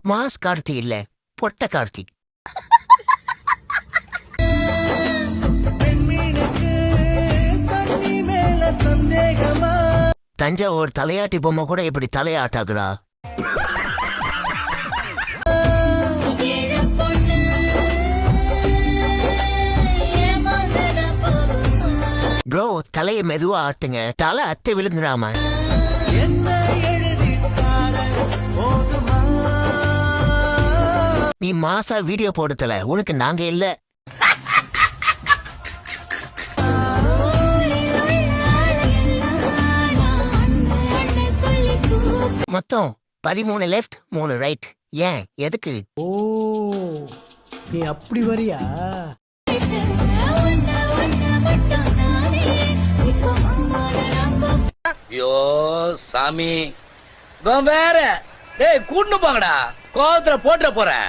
Mass Karthi இல்ல, பொட்ட கார்த்தி. தஞ்சாவூர் தலையாட்டி பொம்மை கூட இப்படி தலையாட்டாகுறா? ப்ரோ, தலையை மெதுவா ஆட்டுங்க, தலை அத்தை விழுந்துடாம. நீ மாசா வீடியோ போடுத்தல, உனக்கு நாங்க இல்ல. மொத்தம் 13 லெஃப்ட் 3 ரைட். ஏன், எதுக்கு? ஓ, நீ அப்படி வரியா? ஐயோ சாமி, வேற டேய் கூட்டு போங்கடா, கோவத்துல போட்டுற போறேன்.